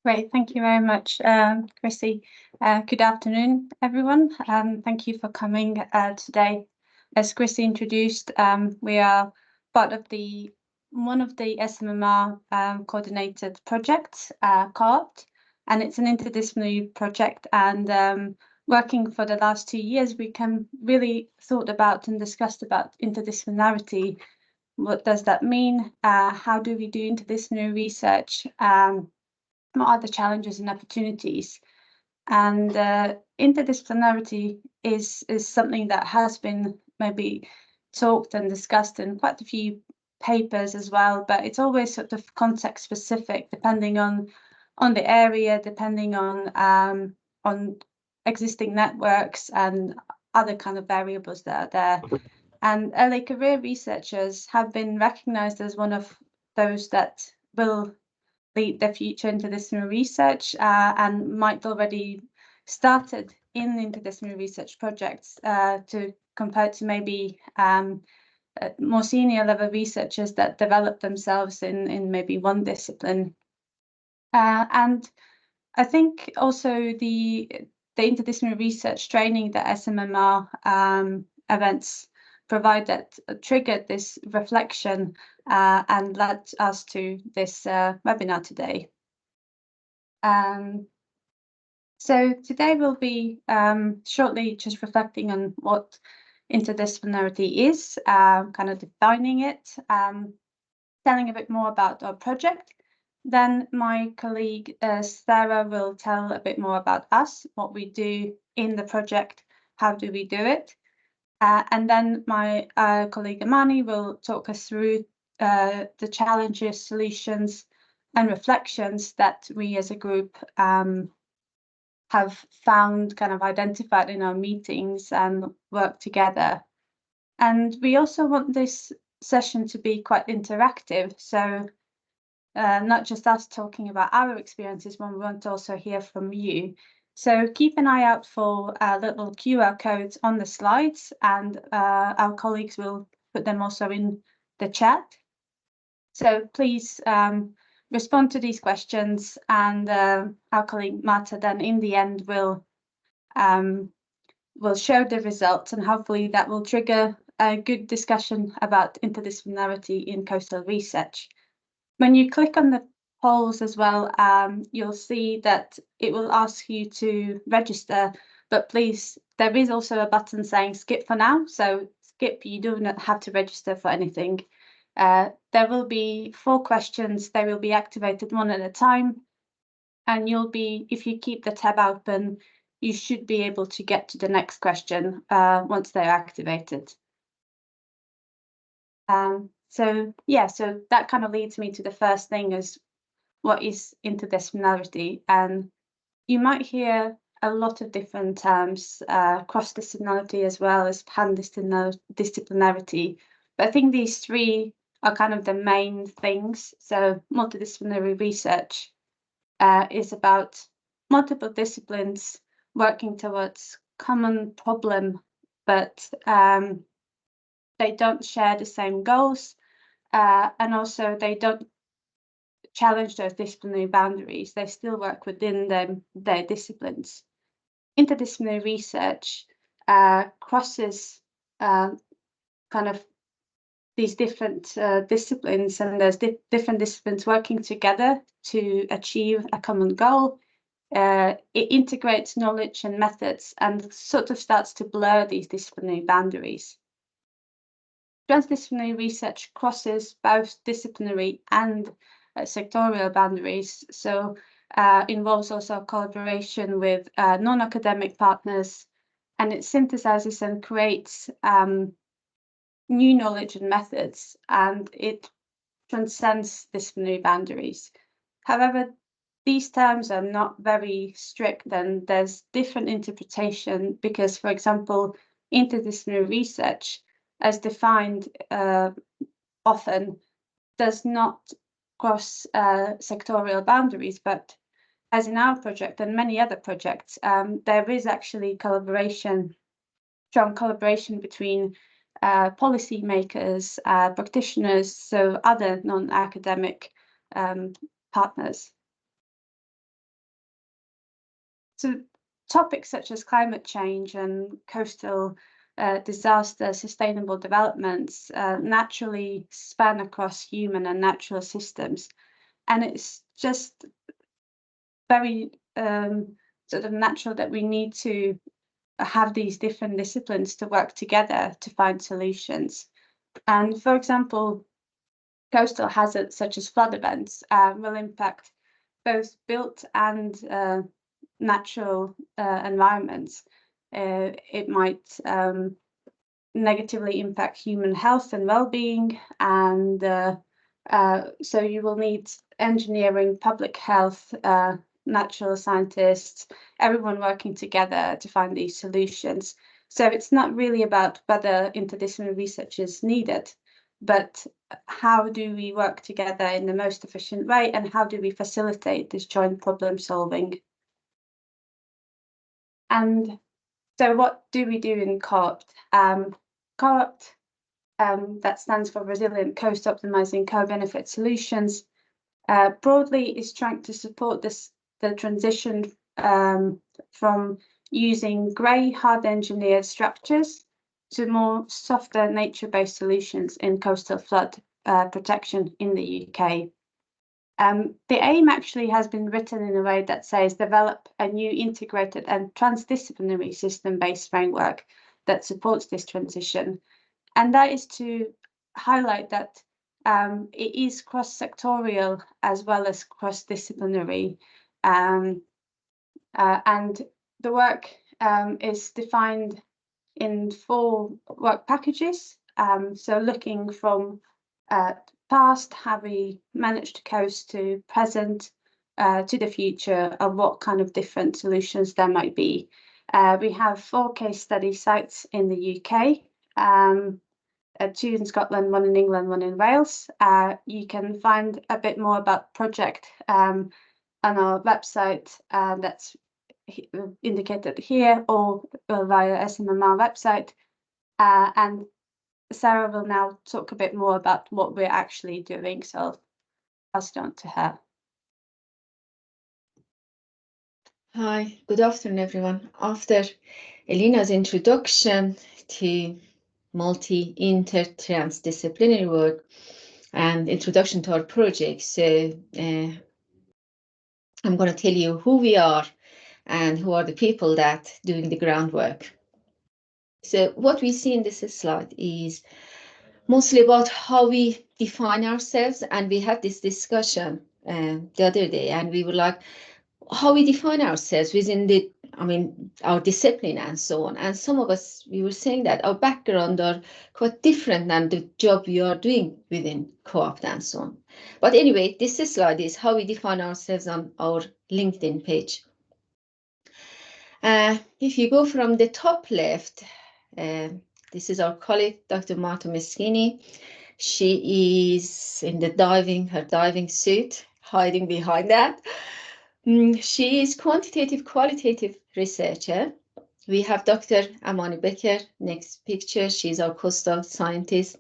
Great, thank you very much, Chrissy. Good afternoon, everyone. Thank you for coming today. As Chrissy introduced, we are part of one of the SMMR coordinated projects, Co-Opt, and it's an interdisciplinary project. And working for the last 2 years, we can really thought about and discussed about interdisciplinarity. What does that mean? How do we do interdisciplinary research? What are the challenges and opportunities? And interdisciplinarity is something that has been maybe talked and discussed in quite a few papers as well, but it's always sort of context specific, depending on the area, depending on existing networks and other kind of variables that are there. And early career researchers have been recognized as one of those that will lead their future interdisciplinary research and might already started in interdisciplinary research projects to compare to maybe more senior level researchers that develop themselves in maybe one discipline. And I think also the interdisciplinary research training that SMMR events provide that triggered this reflection and led us to this webinar today. So today we'll be shortly just reflecting on what interdisciplinarity is, kind of defining it, telling a bit more about our project. Then my colleague Sara will tell a bit more about us, what we do in the project, how do we do it. And then my colleague Amani will talk us through the challenges, solutions, and reflections that we as a group have found, kind of identified in our meetings and work together. And we also want this session to be quite interactive. So not just us talking about our experiences, but we want to also hear from you. So keep an eye out for little QR codes on the slides, and our colleagues will put them also in the chat. So please respond to these questions, and our colleague Marta then in the end will show the results, and hopefully that will trigger a good discussion about interdisciplinarity in coastal research. When you click on the polls as well, you'll see that it will ask you to register, but please, there is also a button saying skip for now. So skip, you do not have to register for anything. There will be 4 questions. They will be activated one at a time. And you'll be, if you keep the tab open, you should be able to get to the next question once they're activated. So yeah, so that kind of leads me to the first thing, is what is interdisciplinarity? And you might hear a lot of different terms, cross-disciplinarity as well as pan-disciplinarity. But I think these 3 are kind of the main things. So multidisciplinary research is about multiple disciplines working towards common problem, but they don't share the same goals. And also they don't challenge those disciplinary boundaries. They still work within their disciplines. Interdisciplinary research crosses kind of these different disciplines, and there's different disciplines working together to achieve a common goal. It integrates knowledge and methods and sort of starts to blur these disciplinary boundaries. Transdisciplinary research crosses both disciplinary and sectorial boundaries, so involves also collaboration with non-academic partners, and it synthesizes and creates new knowledge and methods, and it transcends disciplinary boundaries. However, these terms are not very strict, and there's different interpretation because, for example, interdisciplinary research, as defined often, does not cross sectorial boundaries, but as in our project and many other projects, there is actually collaboration, strong collaboration between policymakers, practitioners, so other non-academic partners. so topics such as climate change and coastal disaster sustainable developments naturally span across human and natural systems. And it's just very sort of natural that we need to have these different disciplines to work together to find solutions. And for example, coastal hazards such as flood events will impact both built and natural environments. It might negatively impact human health and well-being, and so you will need engineering, public health, natural scientists, everyone working together to find these solutions. So it's not really about whether interdisciplinary research is needed, but how do we work together in the most efficient way, and how do we facilitate this joint problem solving? And so what do we do in Co-Opt? Co-Opt, that stands for Resilient Coast Optimizing Co-Benefit Solutions, broadly is trying to support the transition from using grey, hard-engineered structures to more softer nature-based solutions in coastal flood protection in the UK. The aim actually has been written in a way that says develop a new integrated and transdisciplinary system-based framework that supports this transition. And that is to highlight that it is cross-sectorial as well as cross-disciplinary. And the work is defined in 4 work packages. So looking from past, how we managed to coast, to present, to the future of what kind of different solutions there might be. We have 4 case study sites in the UK, 2 in Scotland, 1 in England, 1 in Wales. You can find a bit more about the project on our website that's indicated here, or via SMMR website. And Sara will now talk a bit more about what we're actually doing, so I'll pass it on to her. Hi, good afternoon, everyone. After Elina's introduction to multi-inter-transdisciplinary work and introduction to our project, so I'm going to tell you who we are and who are the people that doing the groundwork. So what we see in this slide is mostly about how we define ourselves, and we had this discussion the other day, and we were like, how we define ourselves within our discipline and so on. And some of us, we were saying that our background are quite different than the job we are doing within Co-Opt and so on. But anyway, this slide is how we define ourselves on our LinkedIn page. If you go from the top left, this is our colleague, Dr. Marta Meschini. She is in her diving suit, hiding behind that. She is quantitative, qualitative researcher. We have Dr. Amani Becker, next picture. She's our coastal scientist.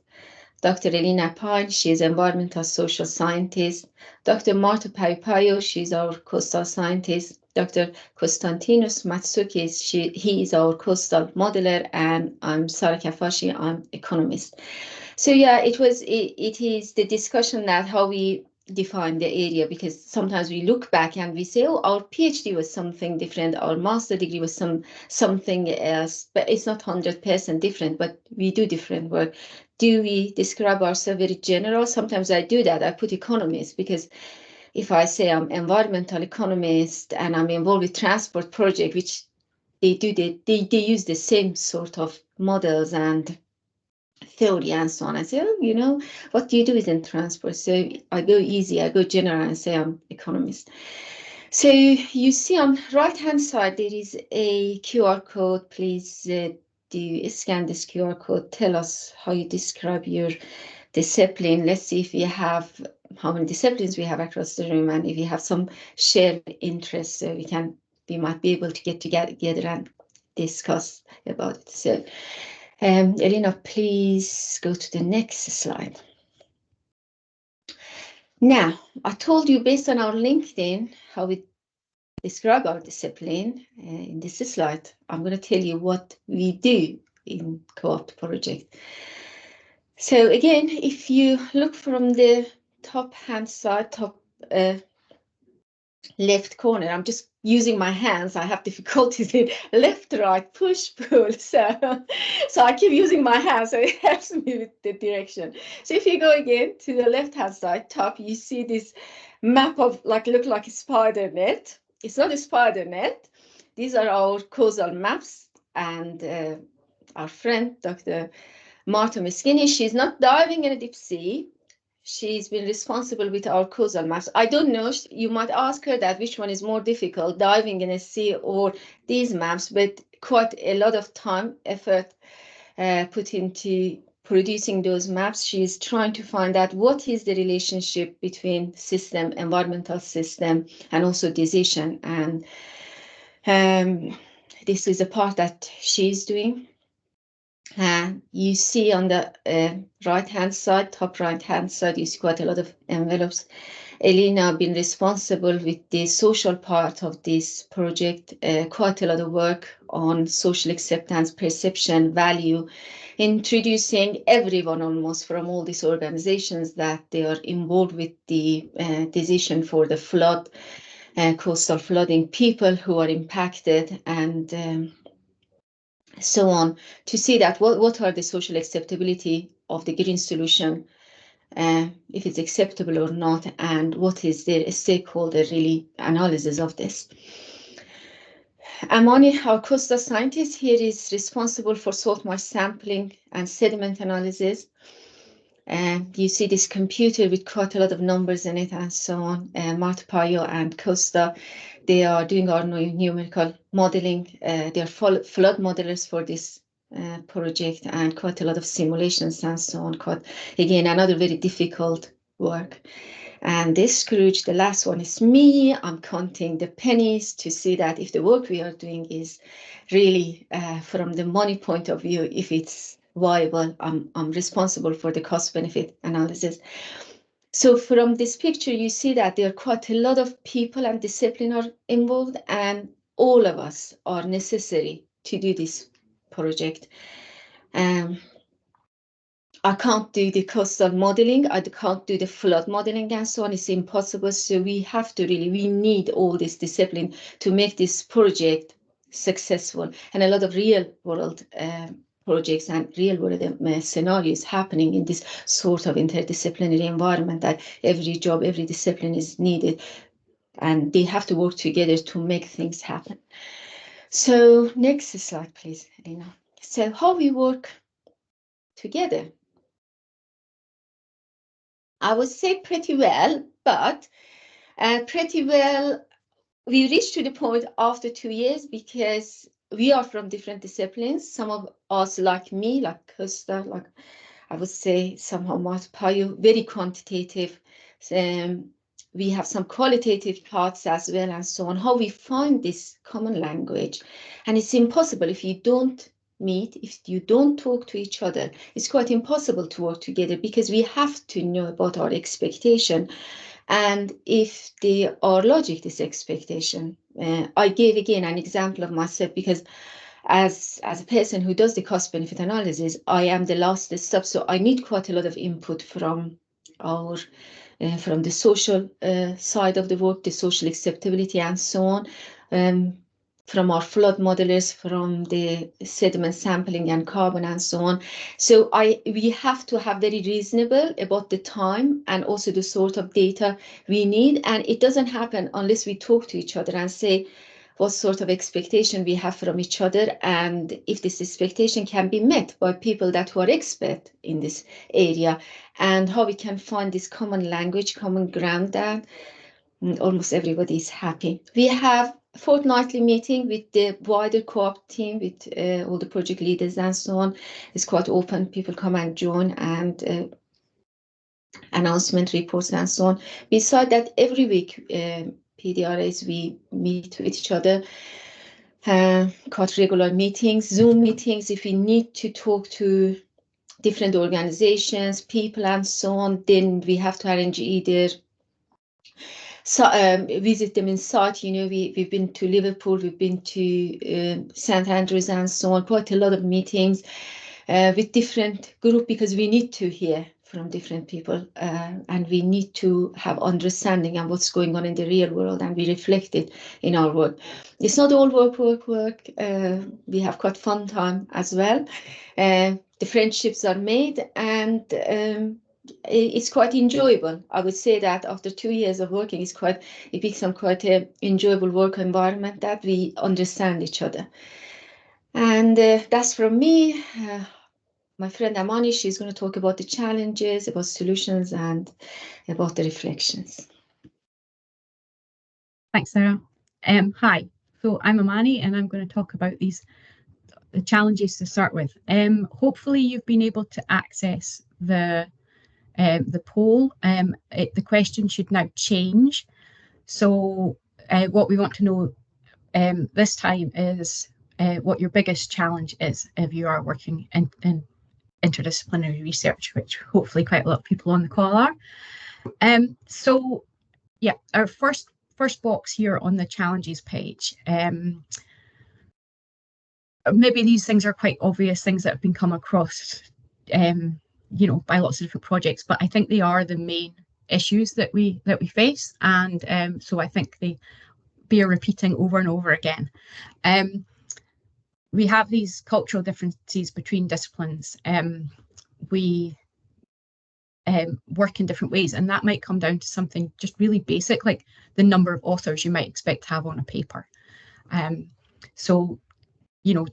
Dr. Elina Apine, she is environmental social scientist. Dr. Marta Payo, she's our coastal scientist. Dr. Constantinos Matsoukis, he is our coastal modeler, and I'm Sara Kaffashi, I'm economist. So yeah, it is the discussion that how we define the area, because sometimes we look back and we say, oh, our PhD was something different, our master degree was something else, but it's not 100% different, but we do different work. Do we describe ourselves very general? Sometimes I do that. I put economist, because if I say I'm environmental economist and I'm involved with transport project, which they use the same sort of models and theory and so on. I say, oh, what do you do within transport? So I go easy, I go general and say I'm economist. So you see on right-hand side, there is a QR code. Please do scan this QR code. Tell us how you describe your discipline. Let's see if we have how many disciplines we have across the room, and if you have some shared interests, so we might be able to get together and discuss about it. So Elina, please go to the next slide. Now, I told you based on our LinkedIn, how we describe our discipline. In this slide, I'm going to tell you what we do in Co-Opt project. So again, if you look from the top hand side, top left corner, I'm just using my hands. I have difficulties in left, right, push, pull. So I keep using my hands, so it helps me with the direction. So if you go again to the left hand side, top, you see this map of look like a spider net. It's not a spider net. These are our causal maps, and our friend, Dr. Marta Meschini, she's not diving in a deep sea. She's been responsible with our causal maps. I don't know, you might ask her that which one is more difficult, diving in a sea or these maps, but quite a lot of time, effort put into producing those maps. She's trying to find out what is the relationship between system, environmental system, and also decision. And this is a part that she's doing. You see on the right-hand side, top right-hand side, you see quite a lot of envelopes. Elina been responsible with the social part of this project, quite a lot of work on social acceptance, perception, value, introducing everyone almost from all these organizations that they are involved with the decision for the flood, coastal flooding, people who are impacted, and so on, to see that what are the social acceptability of the green solution, if it's acceptable or not, and what is the stakeholder really analysis of this. Amani, our coastal scientist here, is responsible for salt marsh sampling and sediment analysis. And you see this computer with quite a lot of numbers in it and so on. Marta, Payo, and Costa, they are doing our numerical modeling. They are flood modelers for this project, and quite a lot of simulations and so on. Quite, again, another very difficult work. And this Scrooge, the last one, is me. I'm counting the pennies to see that if the work we are doing is really, from the money point of view, if it's viable. I'm responsible for the cost-benefit analysis. So from this picture, you see that there are quite a lot of people and discipline are involved, and all of us are necessary to do this project. I can't do the coastal modeling, I can't do the flood modeling and so on, it's impossible. So we have to really, we need all this discipline to make this project successful, and a lot of real world projects and real world scenarios happening in this sort of interdisciplinary environment, that every job, every discipline is needed, and they have to work together to make things happen. So next slide, please, Elina. So how we work together? I would say pretty well, but pretty well, we reached to the point after 2 years, because we are from different disciplines. Some of us, like me, like Costa, like I would say somehow Marta, Payo, very quantitative. We have some qualitative parts as well, and so on. How we find this common language, and it's impossible if you don't meet, if you don't talk to each other. It's quite impossible to work together, because we have to know about our expectation, and if they are logic, this expectation. I gave again an example of myself, because as a person who does the cost benefit analysis, I am the last step, so I need quite a lot of input from our from the social side of the work, the social acceptability and so on, from our flood modelers, from the sediment sampling and carbon and so on. So we have to have very reasonable about the time and also the sort of data we need, and it doesn't happen unless we talk to each other and say what sort of expectation we have from each other, and if this expectation can be met by people that who are expert in this area, and how we can find this common language, common ground, that almost everybody is happy. We have a fortnightly meeting with the wider Co-Opt team, with all the project leaders and so on. It's quite open, people come and join, and announcement reports and so on. Besides that, every week, PDRAs, we meet with each other, quite regular meetings, Zoom meetings, if we need to talk to different organizations, people and so on, then we have to arrange either visit them in site. You know, we've been to Liverpool, we've been to St Andrews and so on, quite a lot of meetings with different groups, because we need to hear from different people and we need to have understanding of what's going on in the real world, and we reflect it in our work. It's not all work. We have quite fun time as well. The friendships are made, and it's quite enjoyable. I would say that after 2 years of working, it becomes quite an enjoyable work environment, that we understand each other. And that's from me. My friend Amani, she's going to talk about the challenges, about solutions, and about the reflections. Thanks, Sara. Hi, so I'm Amani, and I'm going to talk about the challenges to start with. Hopefully you've been able to access the poll. The question should now change. So what we want to know this time is what your biggest challenge is if you are working in interdisciplinary research, which hopefully quite a lot of people on the call are. So yeah, our first box here on the challenges page. Maybe these things are quite obvious things that have been come across you know, by lots of different projects, but I think they are the main issues that we face, and so I think they bear repeating over and over again. We have these cultural differences between disciplines. We work in different ways, and that might come down to something just really basic, like the number of authors you might expect to have on a paper. So, you know,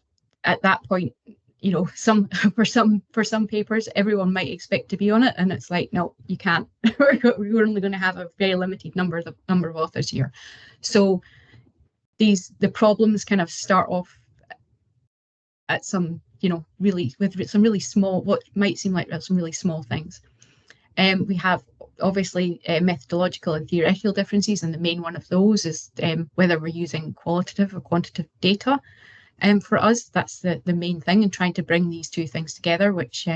at that point, you know, for some papers, everyone might expect to be on it, and it's like, no, you can't. We're only going to have a very limited number of authors here. So the problems kind of start off at some, you know, with some really small, what might seem like some really small things. We have obviously methodological and theoretical differences, and the main one of those is whether we're using qualitative or quantitative data. For us, that's the main thing, and trying to bring these two things together, which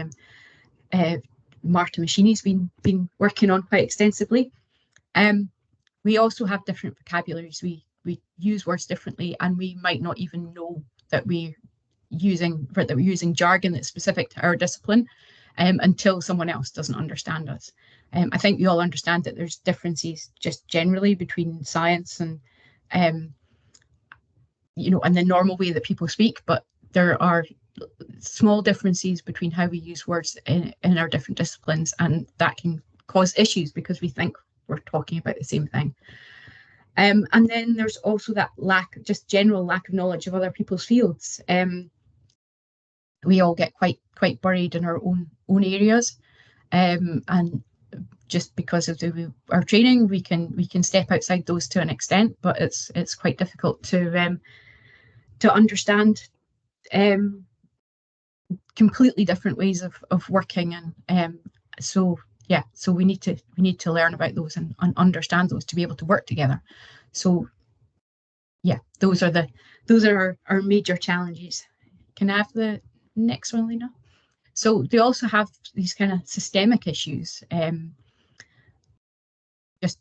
Marta Meschini's been working on quite extensively. We also have different vocabularies. We use words differently, and we might not even know that we're using jargon that's specific to our discipline until someone else doesn't understand us. I think we all understand that there's differences just generally between science and you know, and the normal way that people speak, but there are small differences between how we use words in our different disciplines, and that can cause issues because we think we're talking about the same thing. And then there's also that general lack of knowledge of other people's fields. We all get quite buried in our own areas, and just because of our training, we can step outside those to an extent, but it's quite difficult to understand completely different ways of working, and so we need to learn about those and understand those to be able to work together. So yeah, those are our major challenges. Can I have the next one, Elina? So they also have these kind of systemic issues, just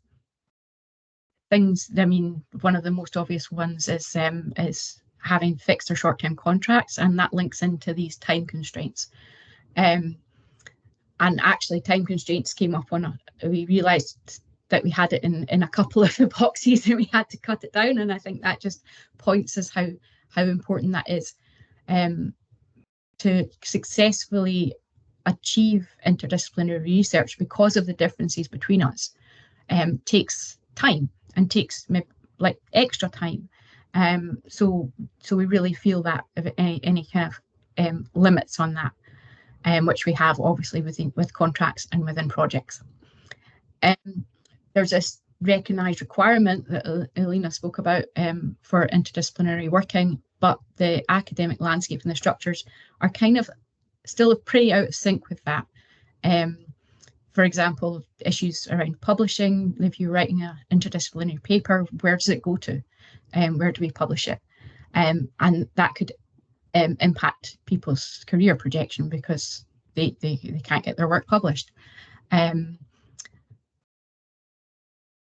things. I mean, one of the most obvious ones is having fixed or short-term contracts, and that links into these time constraints. And actually, time constraints came up we realised that we had it in a couple of the boxes, and we had to cut it down. And I think that just points us how important that is. To successfully achieve interdisciplinary research, because of the differences between us, takes time and takes like extra time. So we really feel that any kind of limits on that, which we have obviously with contracts and within projects. There's this recognised requirement that Elina spoke about for interdisciplinary working, but the academic landscape and the structures are kind of still pretty out of sync with that. For example, issues around publishing. If you're writing an interdisciplinary paper, where does it go to? Where do we publish it? And that could impact people's career projection because they can't get their work published.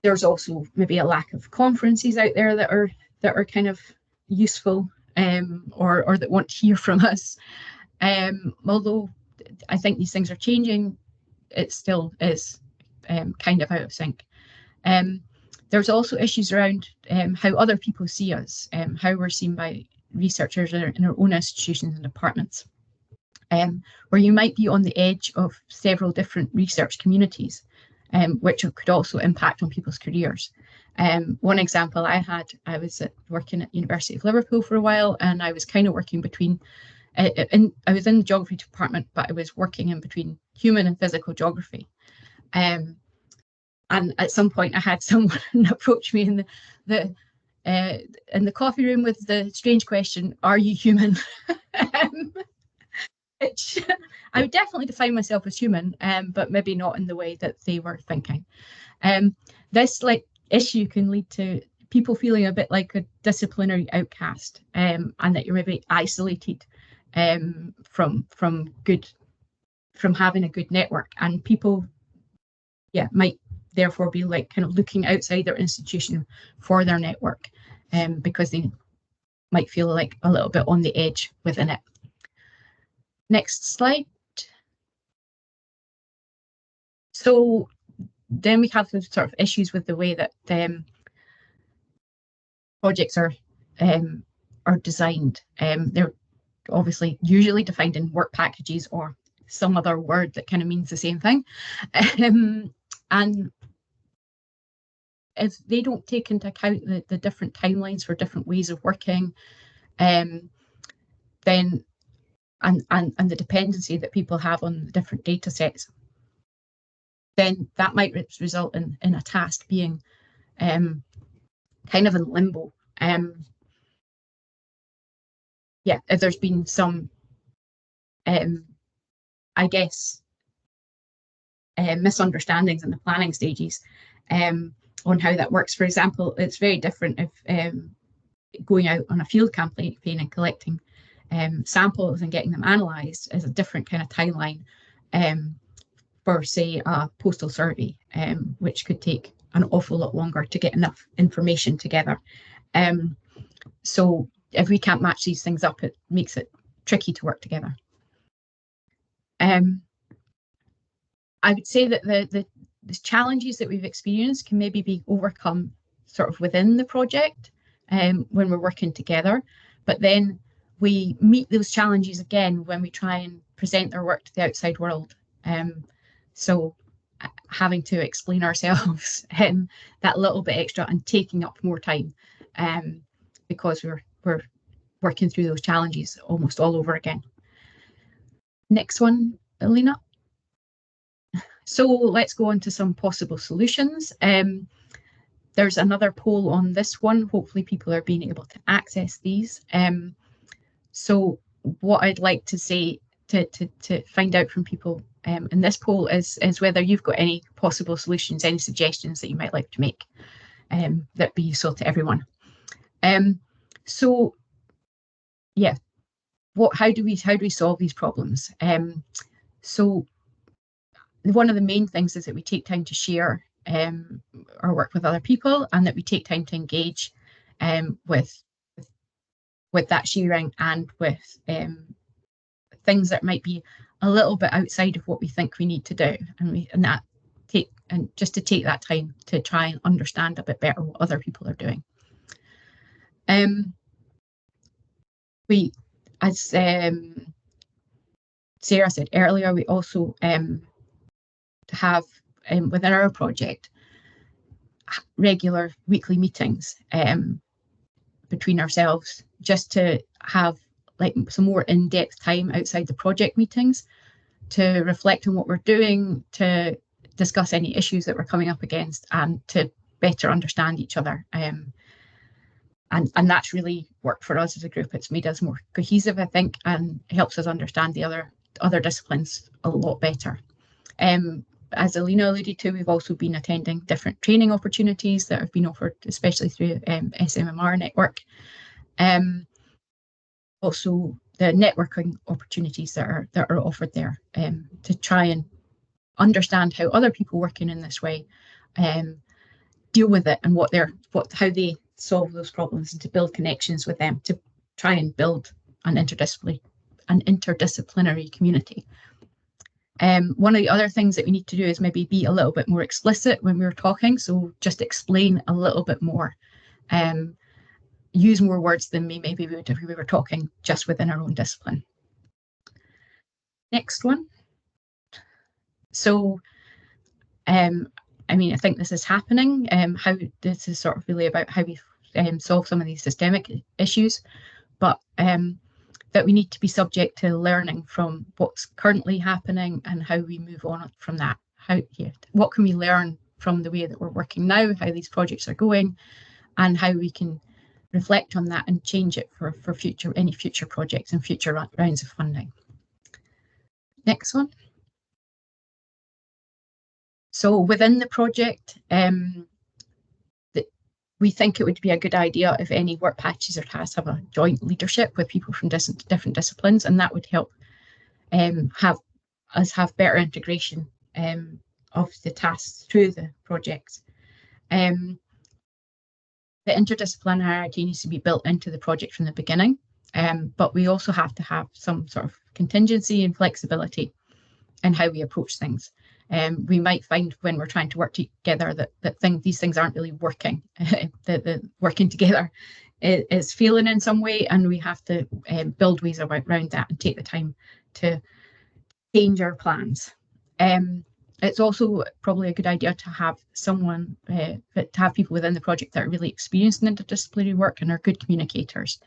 There's also maybe a lack of conferences out there that are kind of useful, or that want to hear from us. Although I think these things are changing, it still is kind of out of sync. There's also issues around how other people see us, how we're seen by researchers in our own institutions and departments, where you might be on the edge of several different research communities, which could also impact on people's careers. One example I was working at the University of Liverpool for a while, and I was kind of working between, I was in the geography department, but I was working in between human and physical geography. And at some point I had someone approach me in the coffee room with the strange question, "Are you human?" Which I would definitely define myself as human, but maybe not in the way that they were thinking. This issue can lead to people feeling a bit like a disciplinary outcast, and that you're maybe isolated from having a good network, and people might therefore be kind of looking outside their institution for their network, because they might feel like a little bit on the edge within it. Next slide. So then we have the sort of issues with the way that projects are designed. They're obviously usually defined in work packages or some other word that kind of means the same thing. And if they don't take into account the different timelines for different ways of working, then and the dependency that people have on the different data sets, then that might result in a task being kind of in limbo. If there's been some, I guess, misunderstandings in the planning stages on how that works. For example, it's very different if going out on a field campaign and collecting samples and getting them analysed is a different kind of timeline for, say, a postal survey, which could take an awful lot longer to get enough information together. So if we can't match these things up, it makes it tricky to work together. I would say that the challenges that we've experienced can maybe be overcome sort of within the project when we're working together, but then we meet those challenges again when we try and present our work to the outside world. So having to explain ourselves that little bit extra and taking up more time because we're working through those challenges almost all over again. Next one, Elina. So let's go on to some possible solutions. There's another poll on this one. Hopefully people are being able to access these. So what I'd like to say to find out from people in this poll is whether you've got any possible solutions, any suggestions that you might like to make that be useful to everyone. So yeah, how do we solve these problems? So one of the main things is that we take time to share our work with other people, and that we take time to engage with that sharing and with things that might be a little bit outside of what we think we need to do, and just to take that time to try and understand a bit better what other people are doing. As Sara said earlier, we also have within our project regular weekly meetings between ourselves, just to have some more in-depth time outside the project meetings to reflect on what we're doing, to discuss any issues that we're coming up against, and to better understand each other. And that's really worked for us as a group. It's made us more cohesive, I think, and helps us understand the other disciplines a lot better. As Elina alluded to, we've also been attending different training opportunities that have been offered, especially through SMMR network. Also the networking opportunities that are offered there, to try and understand how other people working in this way deal with it and how they solve those problems, and to build connections with them to try and build an interdisciplinary community. One of the other things that we need to do is maybe be a little bit more explicit when we're talking. So just explain a little bit more, use more words than maybe we would if we were talking just within our own discipline. Next one. So, I mean, I think this is happening. How this is sort of really about how we solve some of these systemic issues, but that we need to be subject to learning from what's currently happening and how we move on from that. What can we learn from the way that we're working now, how these projects are going, and how we can reflect on that and change it for any future projects and future rounds of funding. Next one. So within the project, we think it would be a good idea if any work patches or tasks have a joint leadership with people from different disciplines, and that would help have better integration of the tasks through the project. The interdisciplinarity needs to be built into the project from the beginning, but we also have to have some sort of contingency and flexibility in how we approach things. We might find when we're trying to work together that these things aren't really working. The working together is failing in some way, and we have to build ways around that and take the time to change our plans. It's also probably a good idea to have people within the project that are really experienced in interdisciplinary work and are good communicators,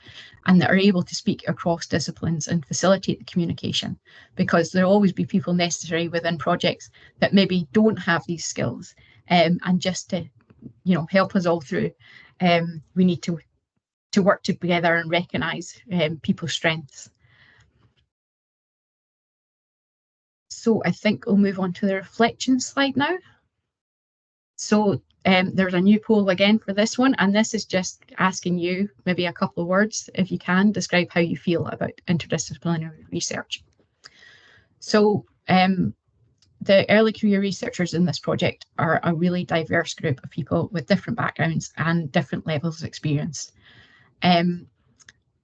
and that are able to speak across disciplines and facilitate the communication, because there'll always be people necessary within projects that maybe don't have these skills, and just to help us all through, we need to work together and recognise people's strengths. So I think we'll move on to the reflection slide now. So there's a new poll again for this one, and this is just asking you maybe a couple of words, if you can, describe how you feel about interdisciplinary research. So the early career researchers in this project are a really diverse group of people with different backgrounds and different levels of experience.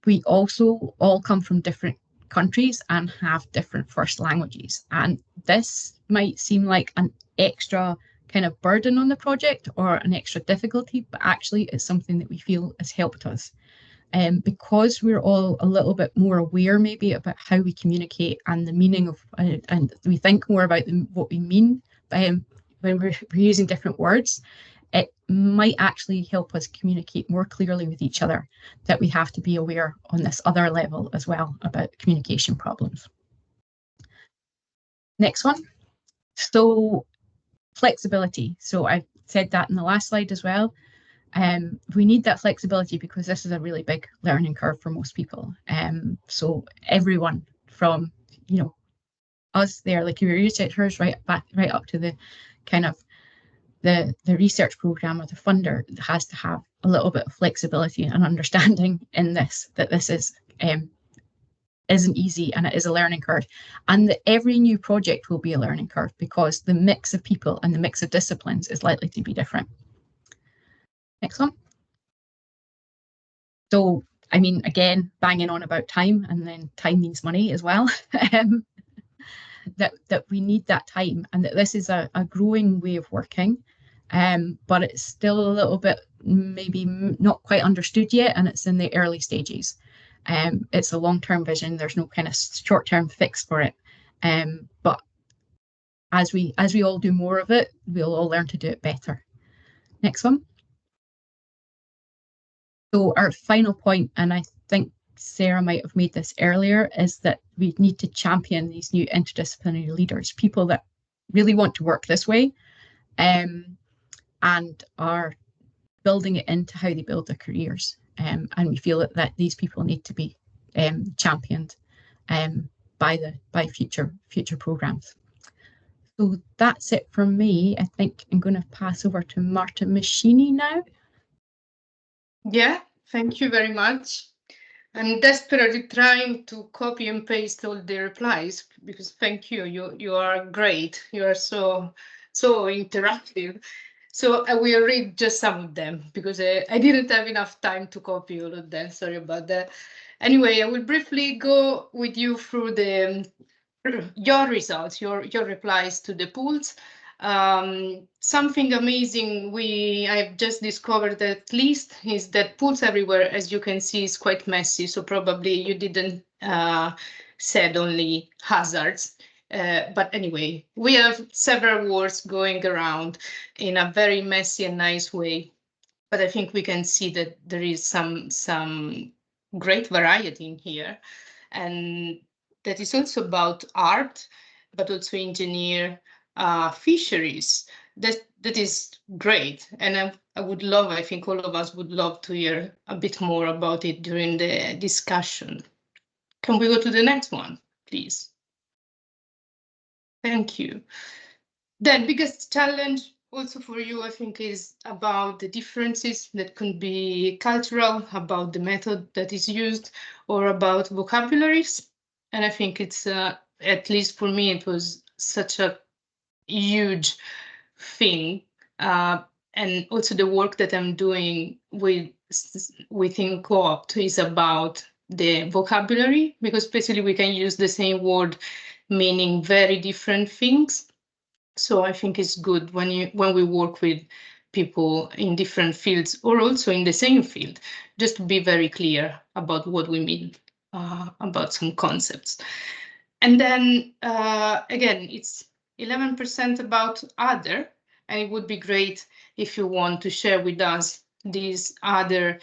We also all come from different countries and have different first languages, and this might seem like an extra kind of burden on the project or an extra difficulty, but actually it's something that we feel has helped us, because we're all a little bit more aware maybe about how we communicate and the meaning of and we think more about what we mean when we're using different words. It might actually help us communicate more clearly with each other, that we have to be aware on this other level as well about communication problems. Next one. So flexibility. So I said that in the last slide as well. We need that flexibility because this is a really big learning curve for most people. So everyone from, us, the early career researchers, right up to the kind of the research program or the funder has to have a little bit of flexibility and understanding in this, that this isn't easy and it is a learning curve, and that every new project will be a learning curve because the mix of people and the mix of disciplines is likely to be different. Next one. So, I mean, again, banging on about time, and then time means money as well. that we need that time, and that this is a growing way of working, but it's still a little bit maybe not quite understood yet, and it's in the early stages. It's a long-term vision. There's no kind of short-term fix for it, but as we all do more of it, we'll all learn to do it better. Next one. So our final point, and I think Sara might have made this earlier, is that we need to champion these new interdisciplinary leaders, people that really want to work this way, and are building it into how they build their careers. And we feel that these people need to be championed by future programs. So that's it from me. I think I'm going to pass over to Marta Meschini now. Yeah, thank you very much. I'm desperately trying to copy and paste all the replies because thank you. You are great. You are so interactive. So I will read just some of them because I didn't have enough time to copy all of them. Sorry about that. Anyway, I will briefly go with you through your results, your replies to the polls. Something amazing I've just discovered at least is that polls everywhere, as you can see, is quite messy. So probably you didn't said only hazards. But anyway, we have several words going around in a very messy and nice way. But I think we can see that there is some great variety in here. And that is also about art, but also engineer, fisheries. That is great. And I would love, I think all of us would love to hear a bit more about it during the discussion. Can we go to the next one, please? Thank you. The biggest challenge also for you, I think, is about the differences that could be cultural, about the method that is used, or about vocabularies. And I think it's, at least for me, it was such a huge thing. And also the work that I'm doing within Co-Opt is about the vocabulary, because basically we can use the same word meaning very different things. So I think it's good when we work with people in different fields or also in the same field, just to be very clear about what we mean about some concepts. And then again, it's 11% about other, and it would be great if you want to share with us these other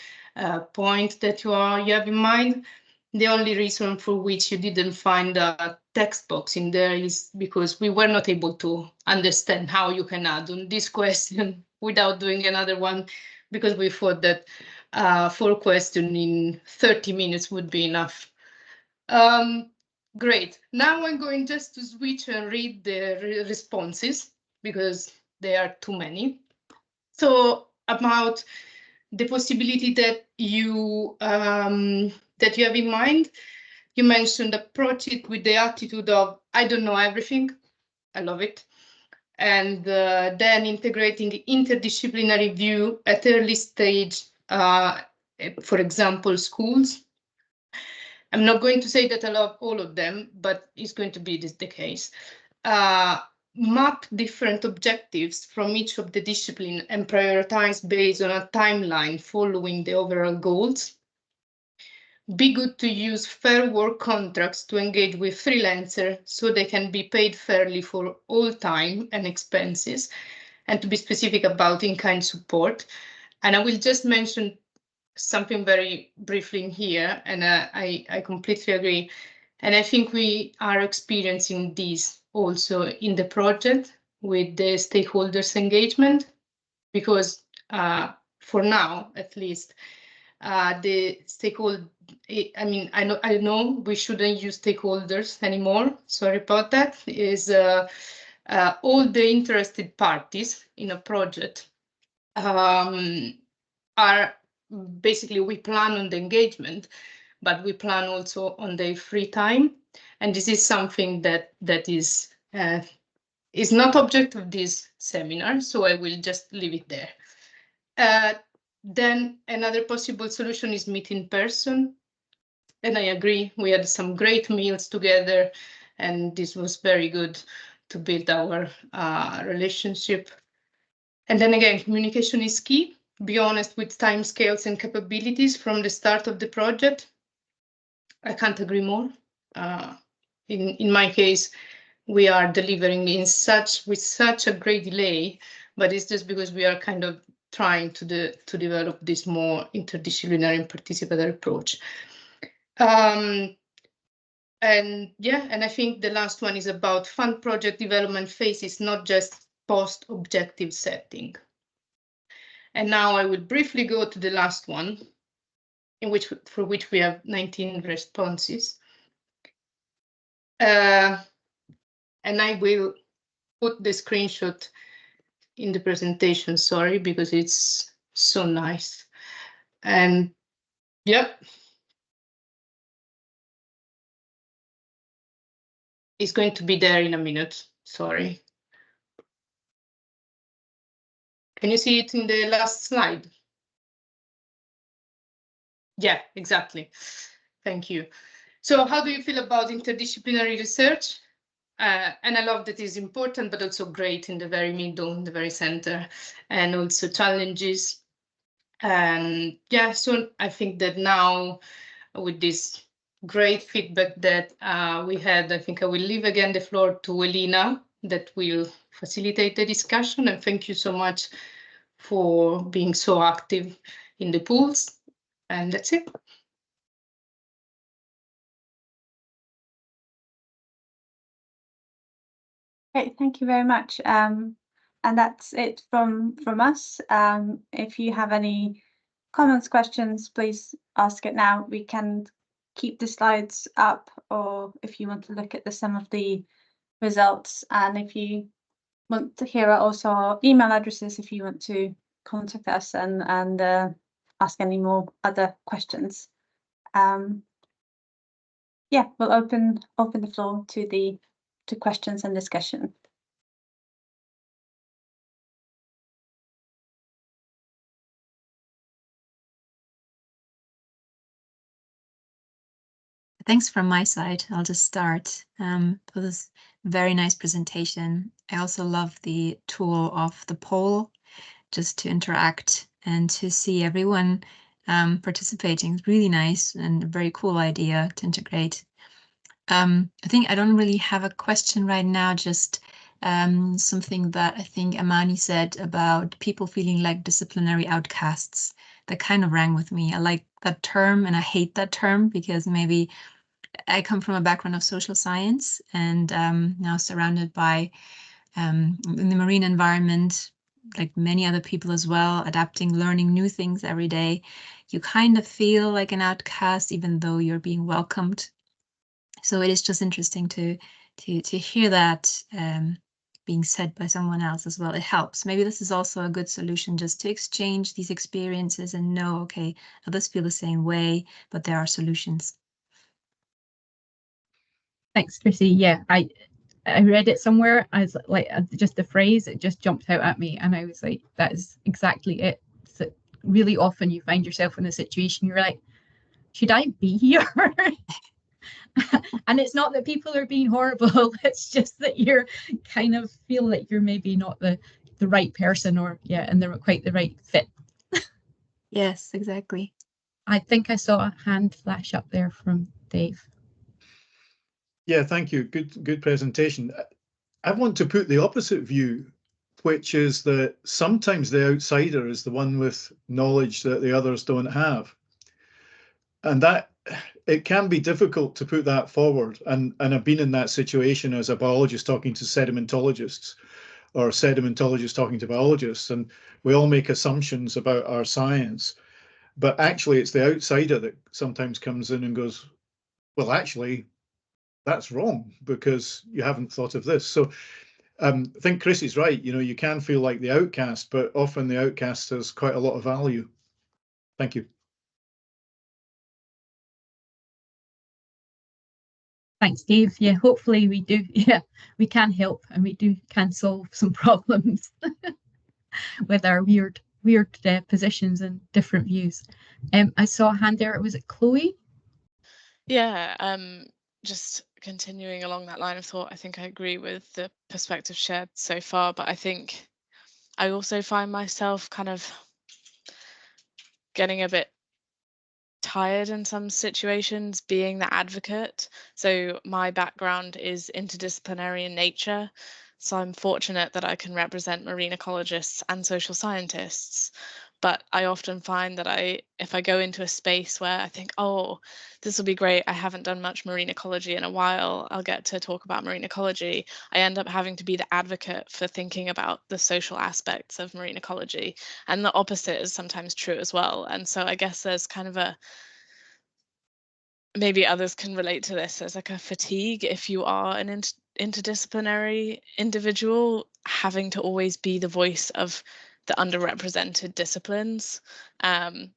points that you have in mind. The only reason for which you didn't find a text box in there is because we were not able to understand how you can add on this question without doing another one, because we thought that 4 questions in 30 minutes would be enough. Great. Now I'm going just to switch and read the responses because there are too many. So about the possibility that you have in mind, you mentioned approach it with the attitude of I don't know everything. I love it. And then integrating interdisciplinary view at early stage, for example, schools. I'm not going to say that I love all of them, but it's going to be the case. Map different objectives from each of the discipline and prioritize based on a timeline following the overall goals. Be good to use fair work contracts to engage with freelancers so they can be paid fairly for all time and expenses, and to be specific about in-kind support. And I will just mention something very briefly in here, and I completely agree. And I think we are experiencing this also in the project with the stakeholders engagement, because for now, at least, the stakeholder, I mean, I know we shouldn't use stakeholders anymore. Sorry about that. Is all the interested parties in a project are basically, we plan on the engagement, but we plan also on their free time. And this is something that is not object of this seminar, so I will just leave it there. Then another possible solution is meet in person. And I agree, we had some great meals together, and this was very good to build our relationship. And then again, communication is key. Be honest with timescales and capabilities from the start of the project. I can't agree more. In my case, we are delivering with such a great delay, but it's just because we are kind of trying to develop this more interdisciplinary and participatory approach. And yeah, and I think the last one is about fund project development phases, not just post-objective setting. And now I will briefly go to the last one, for which we have 19 responses. And I will put the screenshot in the presentation, sorry, because it's so nice. And yep. It's going to be there in a minute, sorry. Can you see it in the last slide? Yeah, exactly. Thank you. So how do you feel about interdisciplinary research? And I love that it's important, but also great in the very middle, in the very center, and also challenges. And yeah, so I think that now with this great feedback that we had, I think I will leave again the floor to Elina that will facilitate the discussion. And thank you so much for being so active in the pools. And that's it. Great, thank you very much. And that's it from us. If you have any comments, questions, please ask it now. We can keep the slides up, or if you want to look at some of the results, and if you want to hear also our email addresses if you want to contact us and ask any more other questions. Yeah, we'll open the floor to questions and discussion. Thanks from my side. I'll just start for this very nice presentation. I also love the tool of the poll just to interact and to see everyone participating. It's really nice and a very cool idea to integrate. I think I don't really have a question right now, just something that I think Amani said about people feeling like disciplinary outcasts. That kind of rang with me. I like that term and I hate that term because maybe I come from a background of social science and now surrounded by in the marine environment, like many other people as well, adapting, learning new things every day. You kind of feel like an outcast, even though you're being welcomed. So it is just interesting to hear that being said by someone else as well. It helps. Maybe this is also a good solution, just to exchange these experiences and know, okay, others feel the same way, but there are solutions. Thanks, Chrissy. Yeah, I read it somewhere. I was like, just the phrase, it just jumped out at me, and I was like, that is exactly it. So really often you find yourself in a situation you're like, should I be here? And it's not that people are being horrible, it's just that you're kind of feel that you're maybe not the right person, or and they're quite the right fit. Yes, exactly. I think I saw a hand flash up there from Dave. Yeah, thank you. Good presentation. I want to put the opposite view, which is that sometimes the outsider is the one with knowledge that the others don't have. And that it can be difficult to put that forward. And I've been in that situation as a biologist talking to sedimentologists, or sedimentologists talking to biologists, and we all make assumptions about our science. But actually, it's the outsider that sometimes comes in and goes, well, actually, that's wrong because you haven't thought of this. So I think Chris is right. You know, you can feel like the outcast, but often the outcast has quite a lot of value. Thank you. Thanks, Dave. Yeah, hopefully we do. Yeah, we can help, and we can solve some problems with our weird positions and different views. I saw a hand there. Was it Chloe? Yeah, just continuing along that line of thought, I think I agree with the perspective shared so far, but I think I also find myself kind of getting a bit tired in some situations being the advocate. So my background is interdisciplinary in nature. So I'm fortunate that I can represent marine ecologists and social scientists. But I often find that if I go into a space where I think, oh, this will be great, I haven't done much marine ecology in a while, I'll get to talk about marine ecology, I end up having to be the advocate for thinking about the social aspects of marine ecology. And the opposite is sometimes true as well. And so I guess there's kind of maybe others can relate to this as like a fatigue if you are an interdisciplinary individual, having to always be the voice of the underrepresented disciplines. And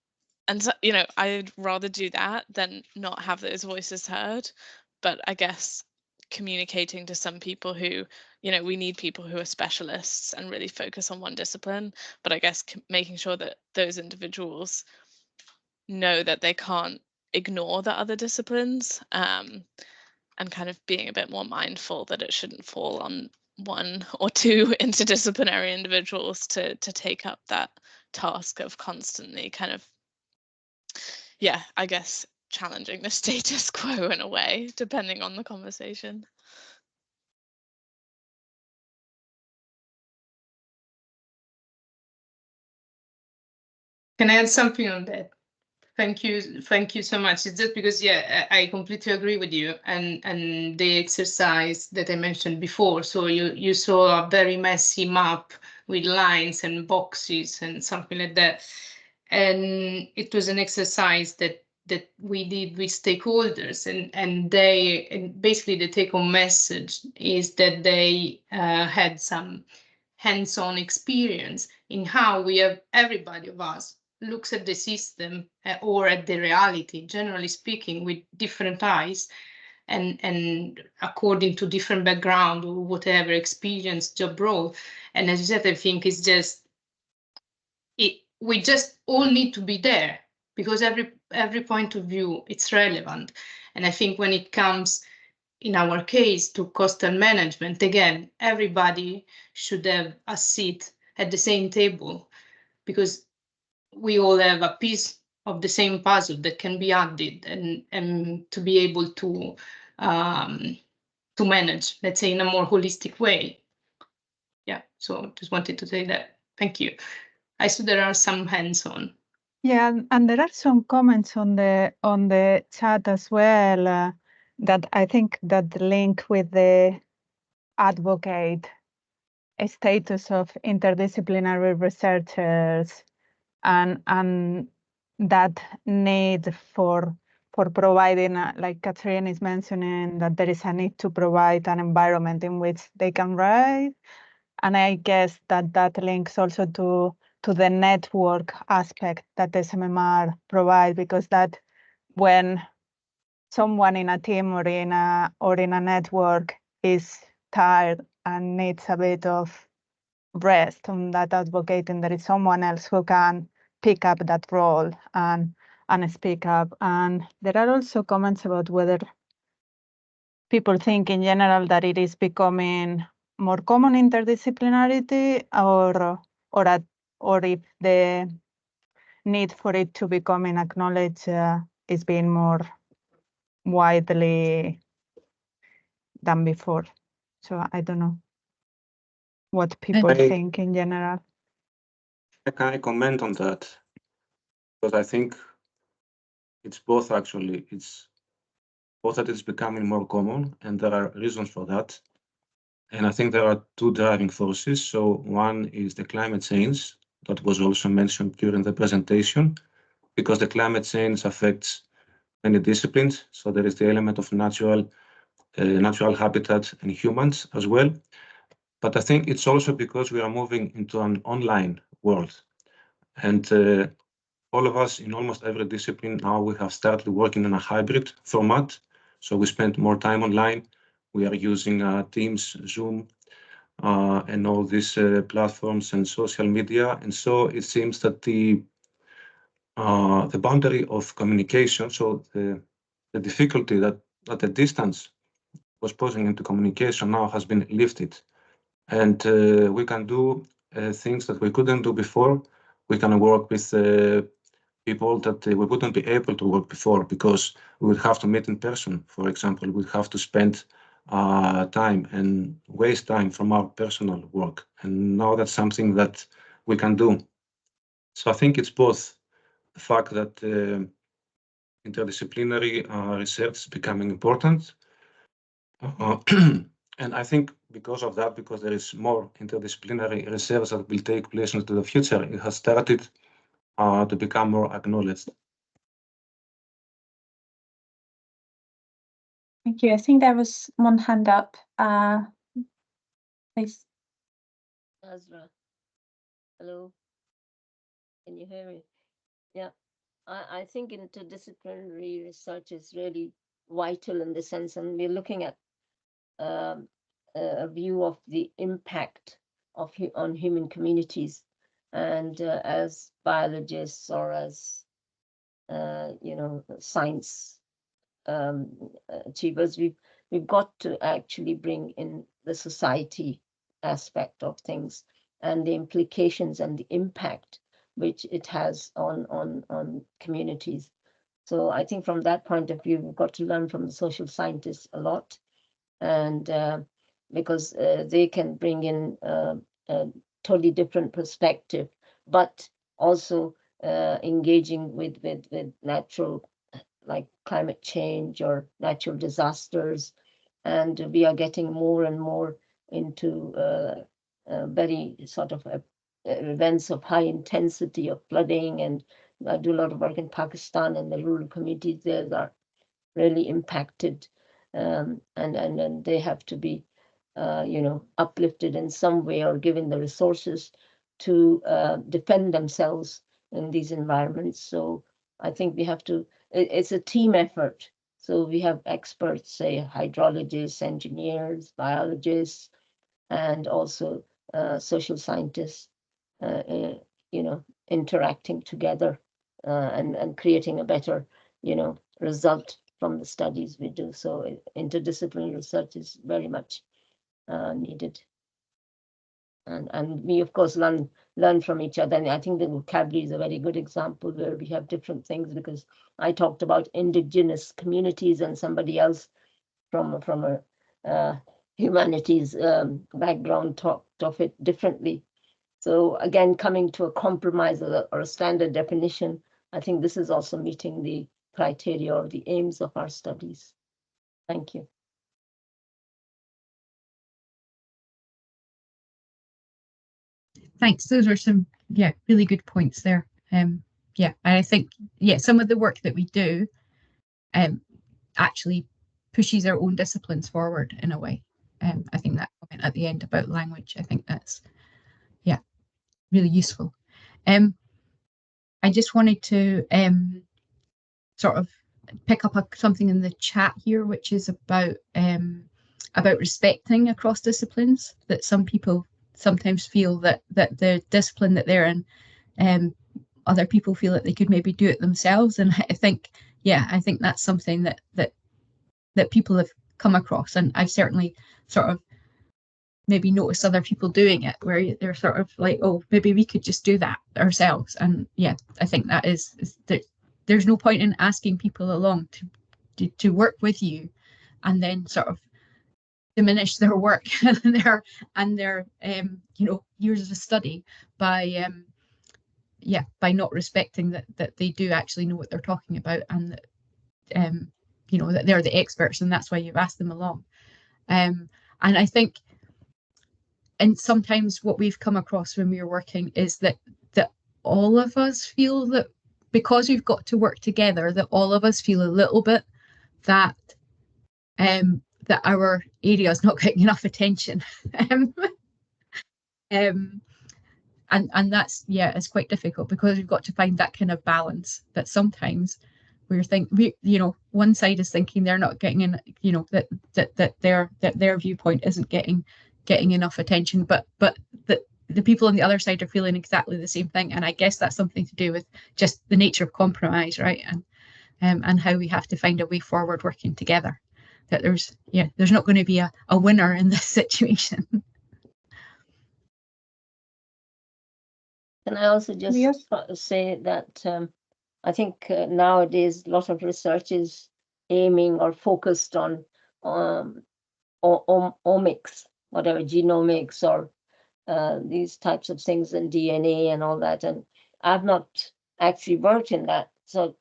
so, you know, I'd rather do that than not have those voices heard. But I guess communicating to some people who you know, we need people who are specialists and really focus on one discipline, but I guess making sure that those individuals know that they can't ignore the other disciplines, and kind of being a bit more mindful that it shouldn't fall on one or two interdisciplinary individuals to take up that task of constantly kind of, yeah, I guess challenging the status quo in a way, depending on the conversation. Can I add something on that? Thank you so much. It's just because, yeah, I completely agree with you, and the exercise that I mentioned before. So you saw a very messy map with lines and boxes and something like that, and it was an exercise that we did with stakeholders, and basically the take-home message is that they had some hands-on experience in how everybody of us looks at the system or at the reality, generally speaking, with different eyes and according to different background or whatever experience, job role. And as you said, I think it's just, we just all need to be there because every point of view, it's relevant. And I think when it comes, in our case, to coastal management, again, everybody should have a seat at the same table because we all have a piece of the same puzzle that can be added and to be able to manage, let's say, in a more holistic way. Yeah, so just wanted to say that. Thank you. I saw there are some hands on. Yeah, and there are some comments on the chat as well that I think that link with the advocate status of interdisciplinary researchers and that need for providing, like Catherine is mentioning, that there is a need to provide an environment in which they can write. And I guess that links also to the network aspect that SMMR provide, because that when someone in a team or in a network is tired and needs a bit of rest on that advocating, there is someone else who can pick up that role and speak up. And there are also comments about whether people think in general that it is becoming more common interdisciplinarity or if the need for it to becoming acknowledged is being more widely than before. So I don't know what people think in general. Can I comment on that? Because I think it's both actually. It's both that it's becoming more common and there are reasons for that. And I think there are two driving forces. So one is the climate change that was also mentioned during the presentation, because the climate change affects many disciplines. So there is the element of natural habitat and humans as well. But I think it's also because we are moving into an online world. And all of us in almost every discipline now, we have started working in a hybrid format. So we spend more time online. We are using Teams, Zoom, and all these platforms and social media. And so it seems that the boundary of communication, so the difficulty that the distance was posing into communication now has been lifted. And we can do things that we couldn't do before. We can work with people that we wouldn't be able to work before because we would have to meet in person. For example, we'd have to spend time and waste time from our personal work. And now that's something that we can do. So I think it's both the fact that interdisciplinary research is becoming important. And I think because of that, because there is more interdisciplinary research that will take place into the future, it has started to become more acknowledged. Thank you. I think there was one hand up. Please. Azra. Hello. Can you hear me? Yeah. I think interdisciplinary research is really vital in the sense, and we're looking at a view of the impact of on human communities, and as biologists or as science achievers, we've got to actually bring in the society aspect of things and the implications and the impact which it has on communities. So I think from that point of view, we've got to learn from the social scientists a lot, and because they can bring in a totally different perspective, but also engaging with natural, like climate change or natural disasters. And we are getting more and more into very sort of events of high intensity of flooding. And I do a lot of work in Pakistan, and the rural communities there are really impacted, and they have to be uplifted in some way or given the resources to defend themselves in these environments. So I think we have to, it's a team effort. So we have experts, say hydrologists, engineers, biologists, and also social scientists, interacting together and creating a better, result from the studies we do. So interdisciplinary research is very much needed. And we, of course, learn from each other. And I think the vocabulary is a very good example where we have different things, because I talked about indigenous communities and somebody else from a humanities background talked of it differently. So again, coming to a compromise or a standard definition, I think this is also meeting the criteria or the aims of our studies. Thank you. Thanks. Those are some, really good points there. And I think, some of the work that we do actually pushes our own disciplines forward in a way. I think that comment at the end about language, I think that's, really useful. I just wanted to sort of pick up something in the chat here, which is about respecting across disciplines, that some people sometimes feel that the discipline that they're in, other people feel that they could maybe do it themselves. And I think that's something that people have come across, and I've certainly sort of maybe noticed other people doing it, where they're sort of like, oh, maybe we could just do that ourselves. And I think that is that there's no point in asking people along to work with you and then sort of diminish their work and their years of study by not respecting that they do actually know what they're talking about, and that that they're the experts, and that's why you've asked them along. And I think, and sometimes what we've come across when we're working is that all of us feel that because we've got to work together, that all of us feel a little bit that that our area is not getting enough attention. And that's, it's quite difficult, because we've got to find that kind of balance, that sometimes one side is thinking they're not getting in, that their viewpoint isn't getting enough attention, but the people on the other side are feeling exactly the same thing. And I guess that's something to do with just the nature of compromise, right? And how we have to find a way forward working together. That there's not going to be a winner in this situation. Can I also just say that I think nowadays a lot of research is aiming or focused on omics, whatever, genomics, or these types of things, and DNA and all that. And I've not actually worked in that sort of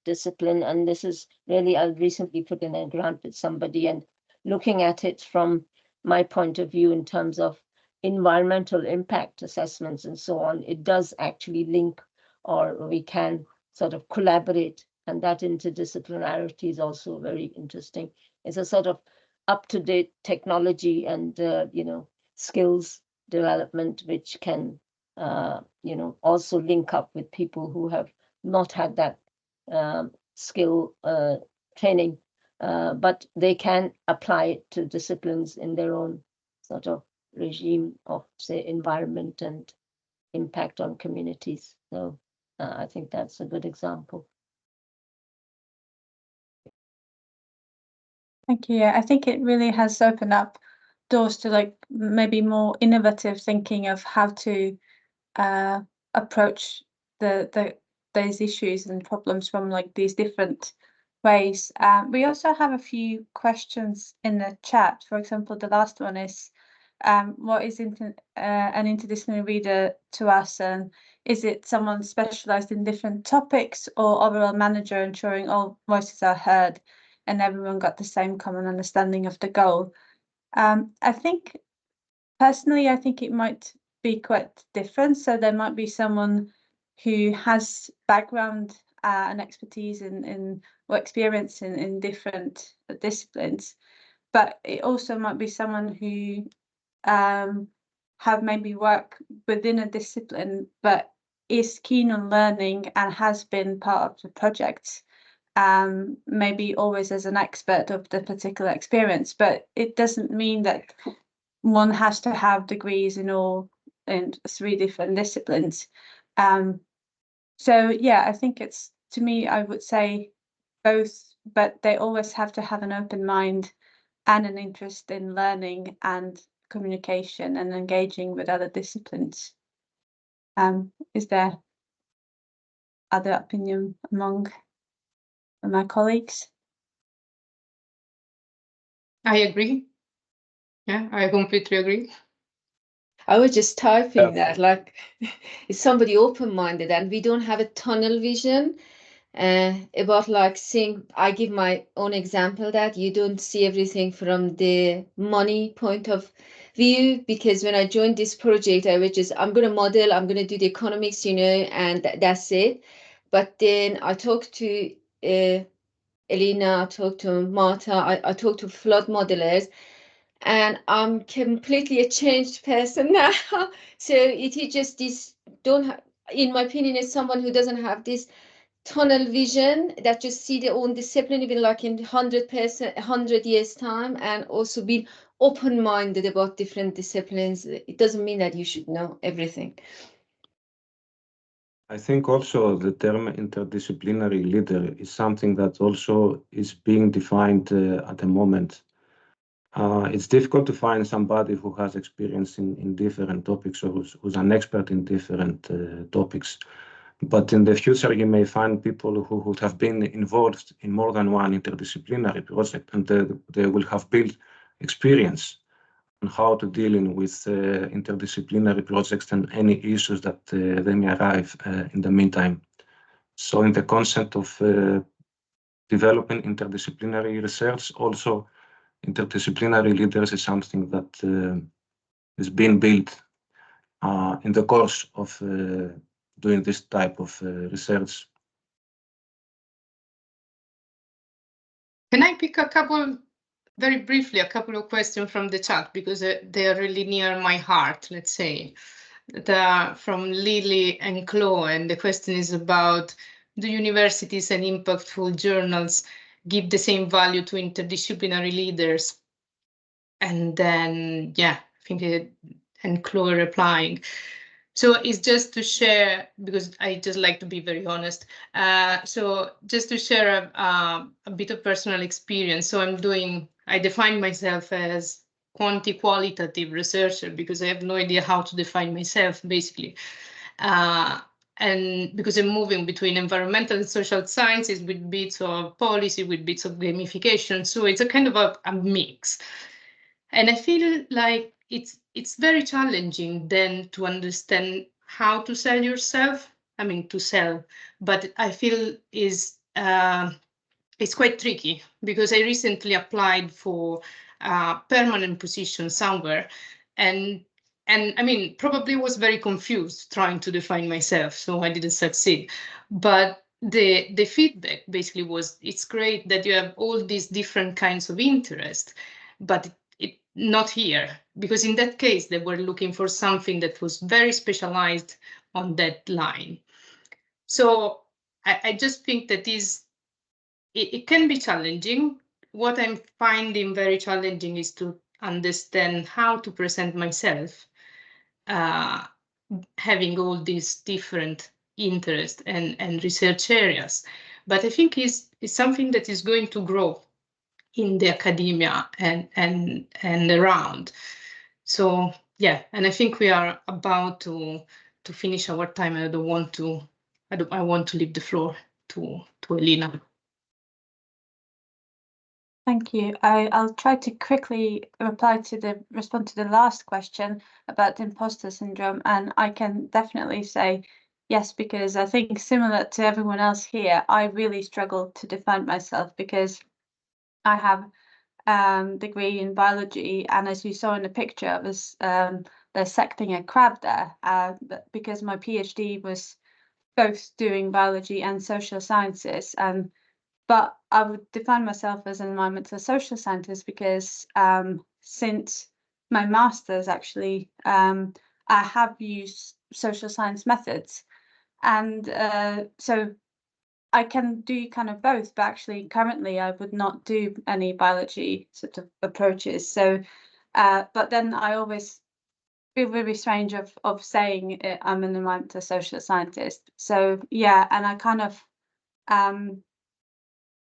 discipline, and this is really, I recently put in a grant with somebody, and looking at it from my point of view in terms of environmental impact assessments and so on, it does actually link, or we can sort of collaborate, and that interdisciplinarity is also very interesting. It's a sort of up-to-date technology and skills development, which can also link up with people who have not had that skill training, but they can apply it to disciplines in their own sort of regime of, say, environment and impact on communities. So I think that's a good example. Thank you. Yeah, I think it really has opened up doors to like maybe more innovative thinking of how to approach those issues and problems from like these different ways. We also have a few questions in the chat. For example, the last one is, what is an interdisciplinary reader to us, and is it someone specialized in different topics or overall manager ensuring all voices are heard and everyone got the same common understanding of the goal? I think personally, I think it might be quite different. So there might be someone who has background and expertise in or experience in different disciplines, but it also might be someone who have maybe worked within a discipline, but is keen on learning and has been part of the project, maybe always as an expert of the particular experience, but it doesn't mean that one has to have degrees in 3 different disciplines. So yeah, I think it's, to me, I would say both, but they always have to have an open mind and an interest in learning and communication and engaging with other disciplines. Is there other opinion among my colleagues? I agree. Yeah, I completely agree. I was just typing that, like, is somebody open-minded, and we don't have a tunnel vision about like seeing. I give my own example that you don't see everything from the money point of view, because when I joined this project, I was just, I'm going to model, I'm going to do the economics, you know, and that's it. But then I talked to Elina, I talked to Marta, I talked to flood modelers, and I'm completely a changed person now. So it is just this, in my opinion, is someone who doesn't have this tunnel vision, that just see their own discipline even like in 100 years time, and also be open-minded about different disciplines. It doesn't mean that you should know everything. I think also the term interdisciplinary leader is something that also is being defined at the moment. It's difficult to find somebody who has experience in different topics, or who's an expert in different topics. But in the future, you may find people who would have been involved in more than one interdisciplinary project, and they will have built experience on how to deal with interdisciplinary projects and any issues that they may arrive in the meantime. So in the concept of developing interdisciplinary research, also interdisciplinary leaders is something that is being built in the course of doing this type of research. Can I pick very briefly, a couple of questions from the chat, because they are really near my heart, let's say. From Lily and Chloe, and the question is about, do universities and impactful journals give the same value to interdisciplinary leaders? And then, yeah, I think and Chloe replying. So it's just to share, because I just like to be very honest. So just to share a bit of personal experience. So I define myself as qualitative researcher, because I have no idea how to define myself, basically. And because I'm moving between environmental and social sciences with bits of policy, with bits of gamification. So it's a kind of a mix. And I feel like it's very challenging then to understand how to sell yourself. I mean, to sell, but I feel it's quite tricky, because I recently applied for a permanent position somewhere, and I mean, probably was very confused trying to define myself, so I didn't succeed. But the feedback basically was, it's great that you have all these different kinds of interest, but not here, because in that case they were looking for something that was very specialized on that line. So I just think that it can be challenging. What I'm finding very challenging is to understand how to present myself, having all these different interests and research areas. But I think it's something that is going to grow in the academia and around. So yeah, and I think we are about to finish our time. I want to leave the floor to Elina. Thank you. I'll try to quickly respond to the last question about imposter syndrome, and I can definitely say yes, because I think similar to everyone else here, I really struggle to define myself because I have degree in biology, and as you saw in the picture, I was dissecting a crab there, because my PhD was both doing biology and social sciences, but I would define myself as an environmental social scientist because since my master's, actually, I have used social science methods, and so I can do kind of both, but actually currently I would not do any biology sort of approaches. So, but then I always feel really strange of saying I'm an environmental social scientist. So yeah, and I kind of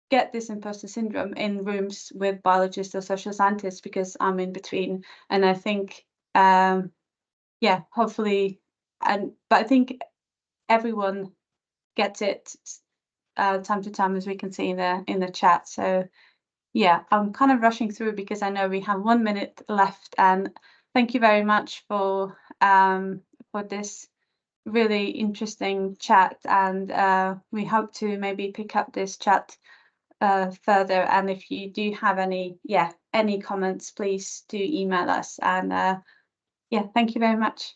get this imposter syndrome in rooms with biologists or social scientists because I'm in between. And I think, yeah, hopefully, but I think everyone gets it time to time, as we can see in the chat. So yeah, I'm kind of rushing through because I know we have 1 minute left, and thank you very much for this really interesting chat, and we hope to maybe pick up this chat further. And if you do have any comments, please do email us, and yeah, thank you very much.